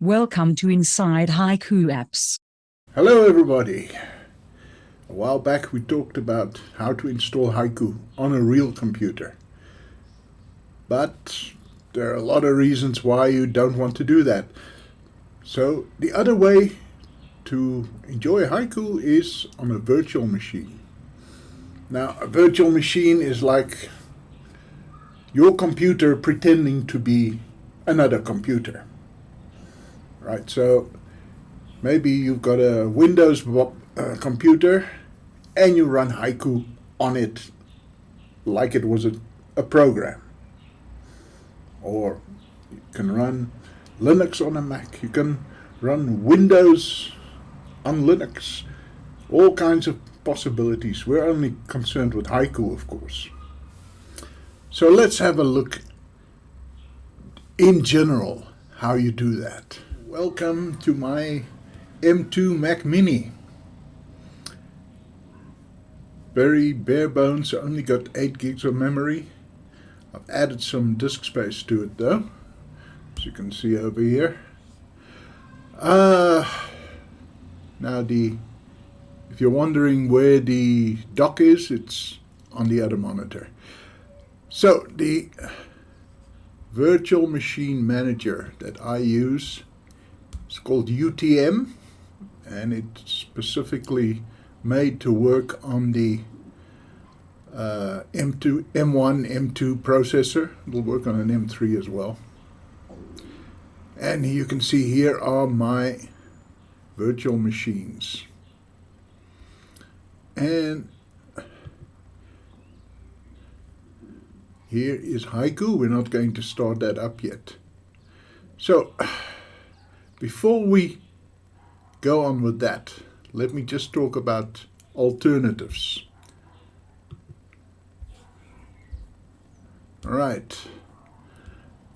Welcome to Inside Haiku Apps. Hello everybody! A while back we talked about how to install Haiku on a real computer. But there are a lot of reasons why you don't want to do that. So the other way to enjoy Haiku is on a virtual machine. Now a virtual machine is like your computer pretending to be another computer. Right, so maybe you've got a Windows computer and you run Haiku on it like it was a program. Or you can run Linux on a Mac. You can run Windows on Linux. All kinds of possibilities. We're only concerned with Haiku, of course. So let's have a look in general how you do that. Welcome to my M2 Mac Mini. Very bare bones, only got 8 gigs of memory. I've added some disk space to it though, as you can see over here. Now if you're wondering where the dock is, it's on the other monitor. So the virtual machine manager that I use is called UTM, and it's specifically made to work on the M1, M2 processor. It'll work on an M3 as well. And you can see here are my virtual machines. And here is Haiku. We're not going to start that up yet. So before we go on with that, let me just talk about alternatives. All right.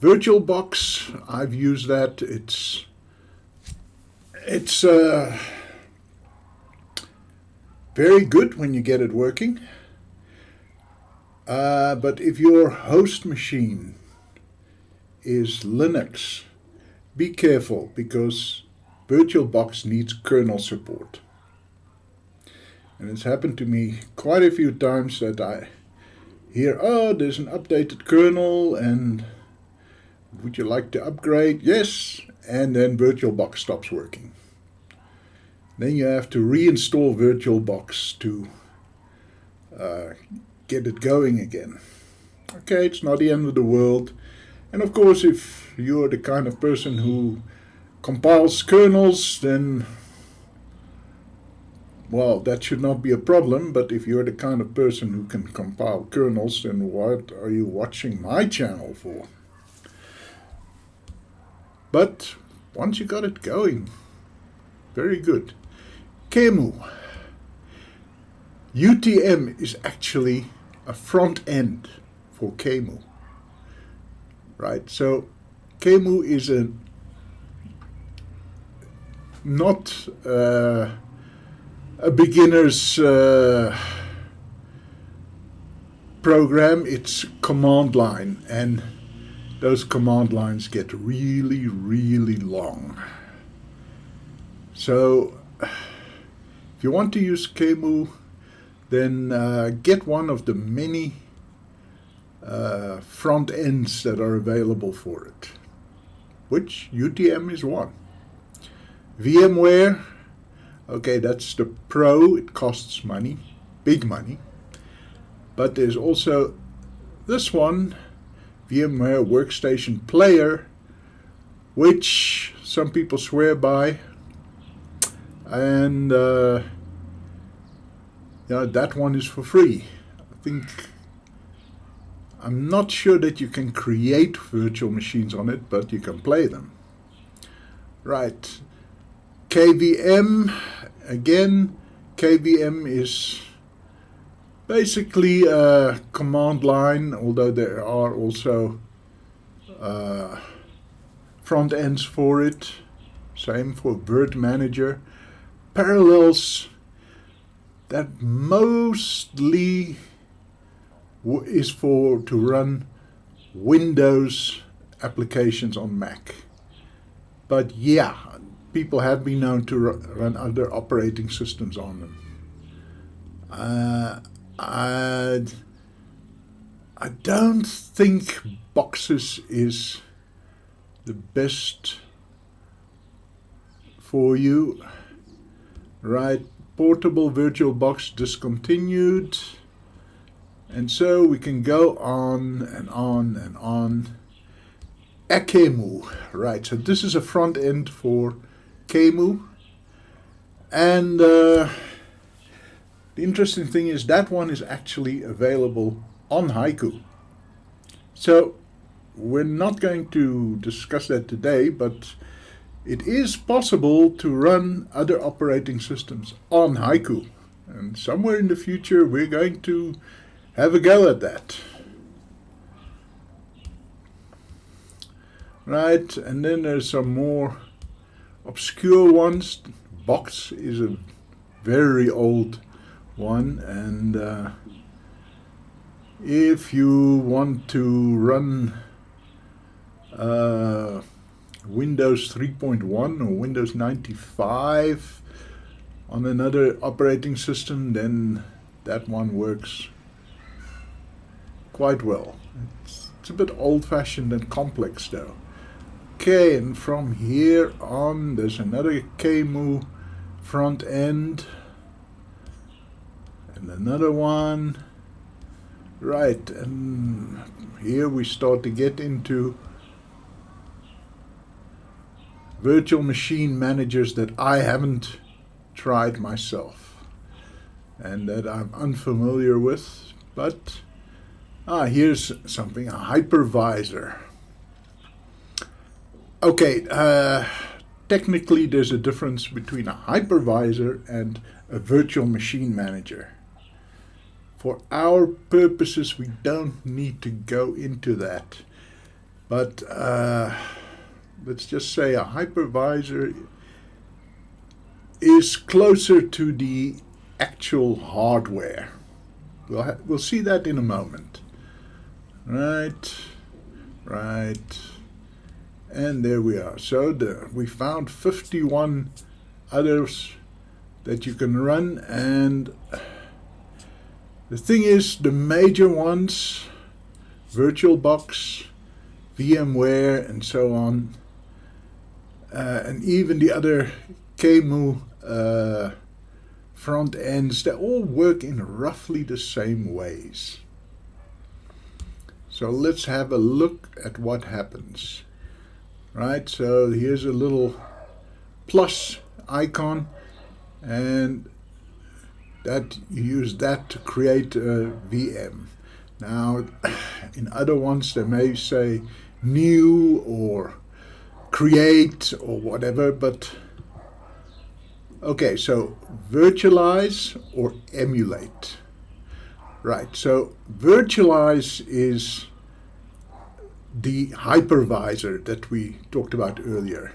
VirtualBox, I've used that. It's very good when you get it working. But if your host machine is Linux, be careful, because VirtualBox needs kernel support. And it's happened to me quite a few times that I hear, oh, there's an updated kernel and would you like to upgrade? Yes, and then VirtualBox stops working. Then you have to reinstall VirtualBox to get it going again. Okay, it's not the end of the world. And of course, if you're the kind of person who compiles kernels, then, well, that should not be a problem. But if you're the kind of person who can compile kernels, then what are you watching my channel for? But once you got it going, very good. Qemu. UTM is actually a front end for Qemu. Right, so Qemu is not a beginner's program. It's command line, and those command lines get really, really long. So if you want to use Qemu, then get one of the many front ends that are available for it, which UTM is one. VMware, okay, that's the Pro. It costs money, big money. But there's also this one, VMware Workstation Player, which some people swear by, and that one is for free. I'm not sure that you can create virtual machines on it, but you can play them. Right. KVM, again, KVM is basically a command line, although there are also front ends for it. Same for Word Manager. Parallels, that mostly is to run Windows applications on Mac. But yeah, people have been known to run other operating systems on them. I don't think boxes is the best for you. Right, portable VirtualBox discontinued. And so we can go on and on and on. Haiku, right, so this is a front end for Haiku. And the interesting thing is that one is actually available on Haiku. So we're not going to discuss that today, but it is possible to run other operating systems on Haiku. And somewhere in the future we're going to have a go at that. Right, and then there's some more obscure ones. Box is a very old one, and if you want to run Windows 3.1 or Windows 95 on another operating system, then that one works quite well. It's a bit old-fashioned and complex though. Okay, and from here on there's another Haiku front end and another one. Right, and here we start to get into virtual machine managers that I haven't tried myself and that I'm unfamiliar with, but here's something, a hypervisor. Okay, technically there's a difference between a hypervisor and a virtual machine manager. For our purposes, we don't need to go into that. But let's just say a hypervisor is closer to the actual hardware. We'll see that in a moment. Right. And there we are. So we found 51 others that you can run, and the thing is, the major ones, VirtualBox, VMware, and so on, and even the other Haiku front ends, they all work in roughly the same ways. So let's have a look at what happens. Right, so here's a little plus icon, and that you use that to create a VM. Now, in other ones they may say new or create or whatever, but okay, so virtualize or emulate. Right, so virtualize is the hypervisor that we talked about earlier,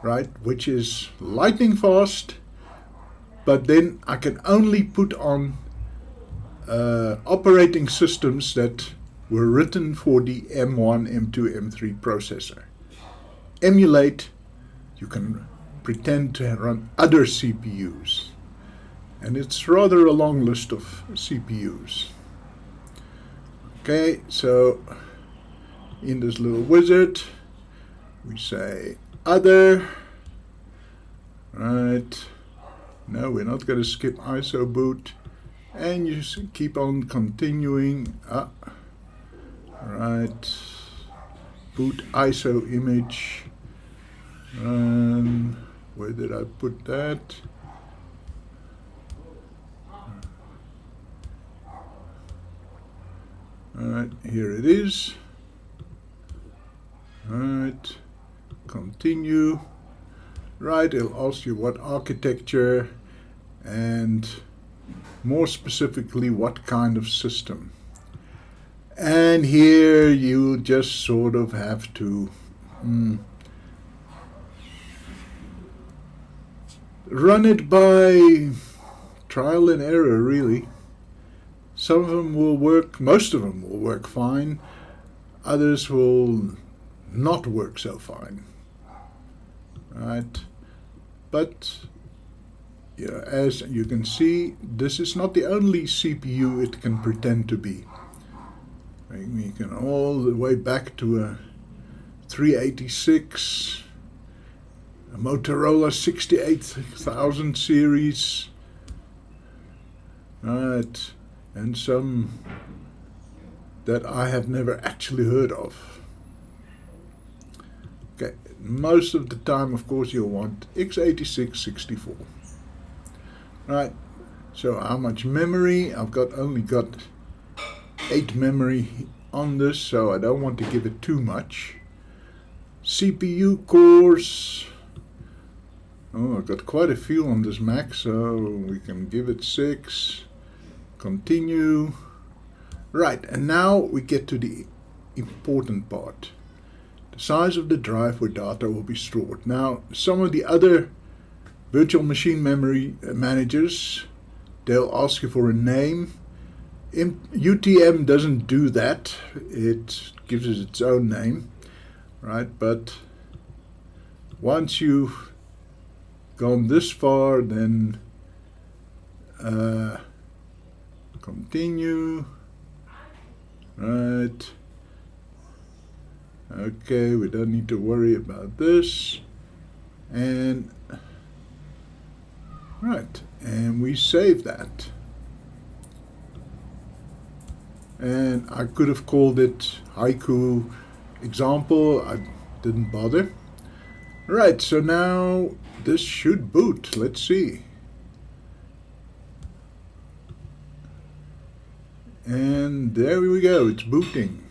right, which is lightning fast, but then I can only put on operating systems that were written for the M1, M2, M3 processor. Emulate, you can pretend to run other CPUs, and it's rather a long list of CPUs. Okay, so in this little wizard we say other. Right, no, we're not going to skip ISO boot, and you keep on continuing. Right, boot ISO image. Where did I put that? Alright, here it is. Alright, continue. Right, it'll ask you what architecture and more specifically what kind of system. And here you just sort of have to run it by trial and error, really. Some of them will work, most of them will work fine, others will not work so fine. right? But as you can see, this is not the only CPU it can pretend to be. We can all the way back to a 386, a Motorola 68000 series, right, and some that I have never actually heard of. Okay, most of the time, of course, you'll want x86 64. Right, so how much memory? I've only got 8 memory on this, so I don't want to give it too much. CPU cores. Oh, I've got quite a few on this Mac, so we can give it 6. Continue. Right, and now we get to the important part. The size of the drive where data will be stored. Now, some of the other virtual machine memory managers, they'll ask you for a name. UTM doesn't do that. It gives it its own name, right? But once you've gone this far, then continue, right? Okay, we don't need to worry about this. And right, and we save that. And I could have called it Haiku example. I didn't bother. Right, so now this should boot. Let's see. And there we go, it's booting.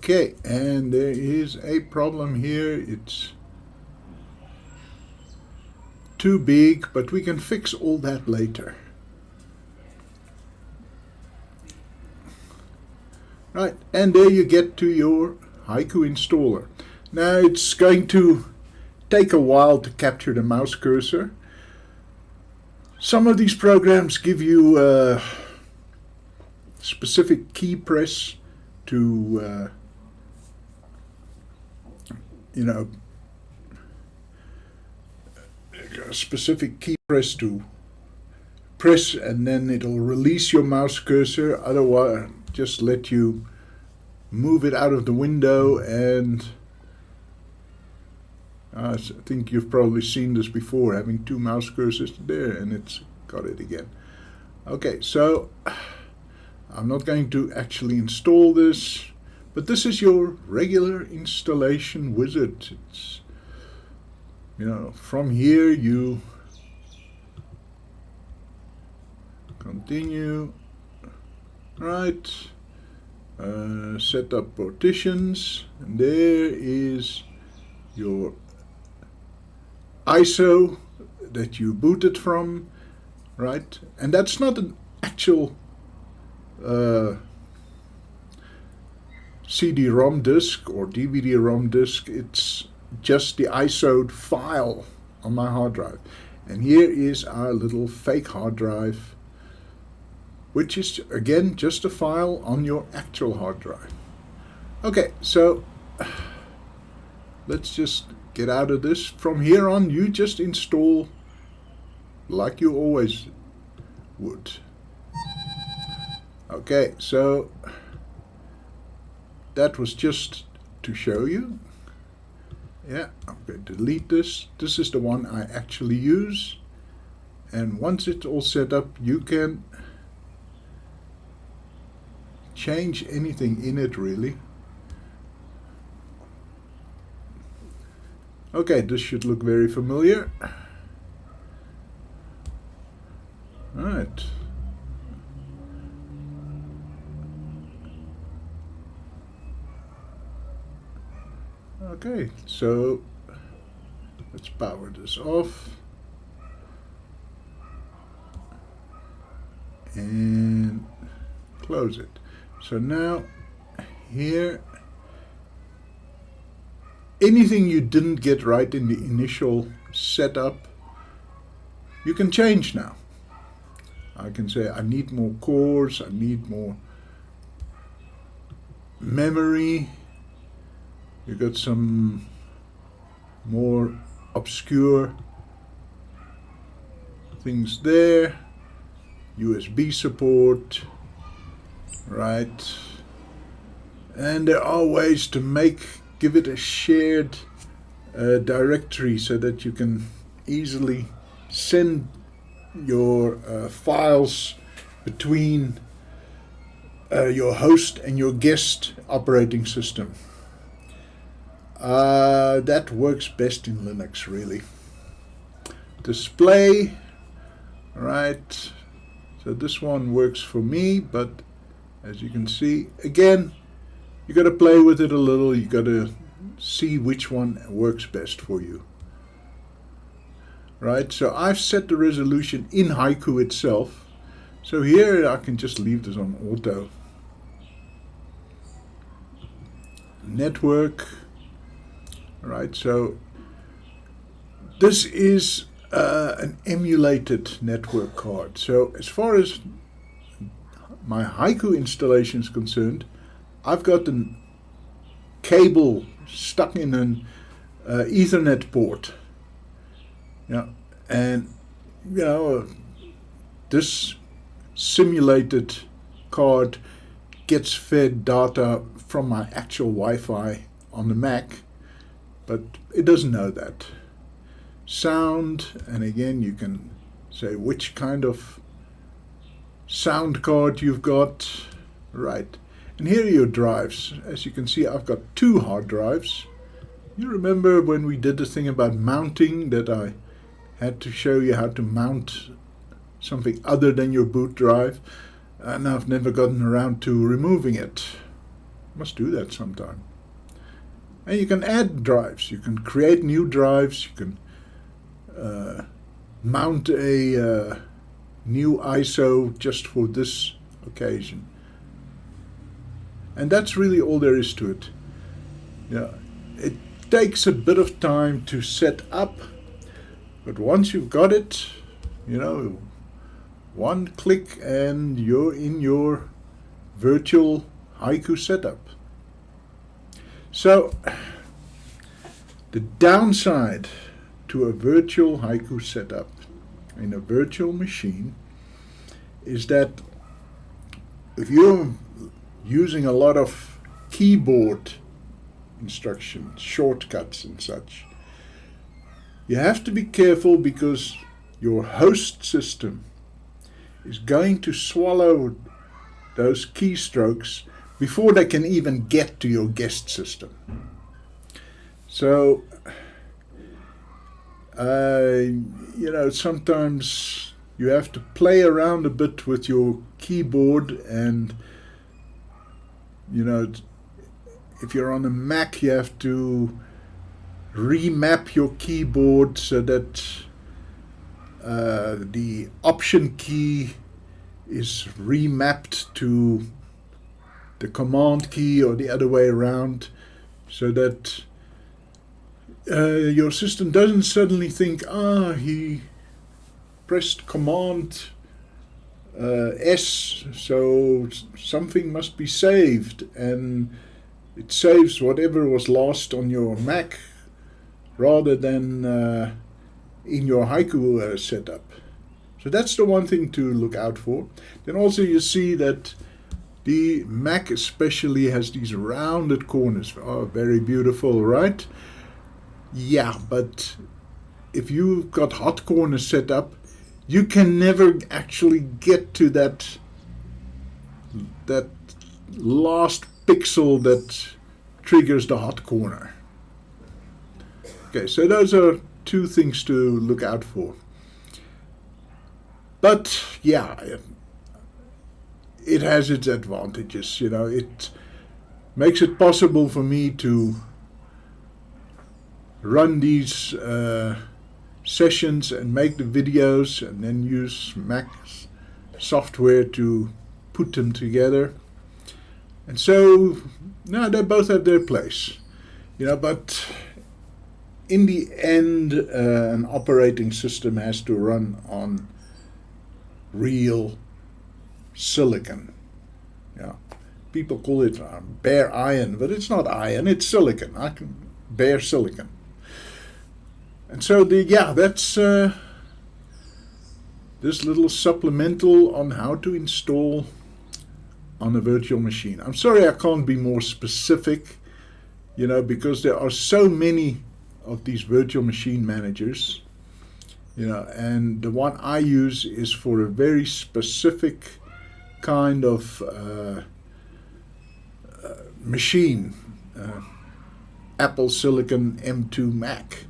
Okay, and there is a problem here. It's too big, but we can fix all that later. Right, and there you get to your Haiku installer. Now it's going to take a while to capture the mouse cursor. Some of these programs give you a specific key press to a specific key press to press, and then it'll release your mouse cursor. Otherwise, just let you move it out of the window. And I think you've probably seen this before, having 2 mouse cursors there, and it's got it again. Okay, so I'm not going to actually install this, but this is your regular installation wizard. It's, from here you continue, right, set up partitions, and there is your ISO that you booted from, right, and that's not an actual CD-ROM disk or DVD-ROM disk. It's just the ISO file on my hard drive. And here is our little fake hard drive, which is again just a file on your actual hard drive. Okay, so let's just get out of this. From here on, you just install like you always would. Okay, so that was just to show you. Yeah, I'm going to delete this. This is the one I actually use. And once it's all set up, you can change anything in it, really. Okay, this should look very familiar. All right. Okay, so let's power this off. And close it. So now here, anything you didn't get right in the initial setup, you can change now. I can say I need more cores, I need more memory. You got some more obscure things there. USB support, right? And there are ways to give it a shared directory so that you can easily send your files between your host and your guest operating system. That works best in Linux, really. Display, right? So this one works for me, but as you can see, again, you got to play with it a little. You got to see which one works best for you. Right, so I've set the resolution in Haiku itself. So here I can just leave this on auto. Network. Right, so this is an emulated network card. So as far as my Haiku installation is concerned, I've got a cable stuck in an Ethernet port. Yeah, and this simulated card gets fed data from my actual Wi-Fi on the Mac, but it doesn't know that. Sound, and again you can say which kind of sound card you've got, right? And here are your drives. As you can see, I've got 2 hard drives. You remember when we did the thing about mounting, that I had to show you how to mount something other than your boot drive, and I've never gotten around to removing it. Must do that sometime. And you can add drives. You can create new drives. You can mount a new ISO just for this occasion. And that's really all there is to it. Yeah, it takes a bit of time to set up, but once you've got it, one click and you're in your virtual Haiku setup. So the downside to a virtual Haiku setup in a virtual machine is that if you're using a lot of keyboard instructions, shortcuts and such, you have to be careful, because your host system is going to swallow those keystrokes before they can even get to your guest system. So, sometimes you have to play around a bit with your keyboard, and, if you're on a Mac, you have to remap your keyboard so that the Option key is remapped to the Command key, or the other way around, so that your system doesn't suddenly think, he pressed Command S, so something must be saved, and it saves whatever was lost on your Mac rather than in your Haiku setup. So that's the one thing to look out for. Then also you see that the Mac especially has these rounded corners. Oh, very beautiful, right? Yeah, but if you've got hot corners set up, you can never actually get to that last pixel that triggers the hot corner. Okay, so those are 2 things to look out for. But yeah, it has its advantages. It makes it possible for me to run these sessions and make the videos, and then use Mac software to put them together. And so, they both have their place. But in the end, an operating system has to run on real silicon. Yeah, people call it bare iron, but it's not iron, it's silicon. Bare silicon. And so that's this little supplemental on how to install on a virtual machine. I'm sorry I can't be more specific, because there are so many of these virtual machine managers, and the one I use is for a very specific kind of machine, Apple Silicon M2 Mac.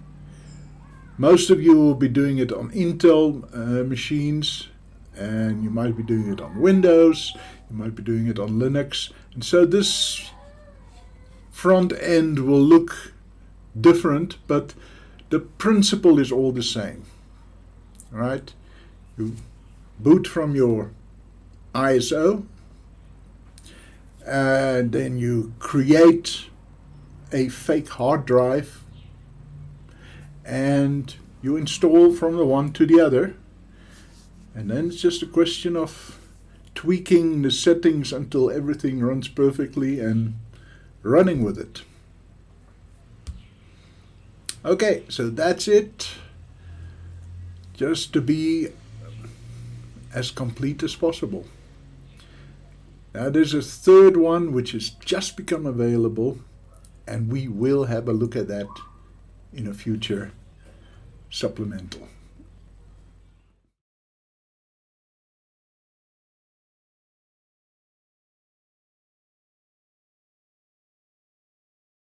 Most of you will be doing it on Intel machines, and you might be doing it on Windows, you might be doing it on Linux, and so this front end will look different, but the principle is all the same. Right? You boot from your ISO, and then you create a fake hard drive, and you install from the one to the other, and then it's just a question of tweaking the settings until everything runs perfectly and running with it. Okay, so that's it. Just to be as complete as possible. Now there's a third one which has just become available, and we will have a look at that in a future supplemental.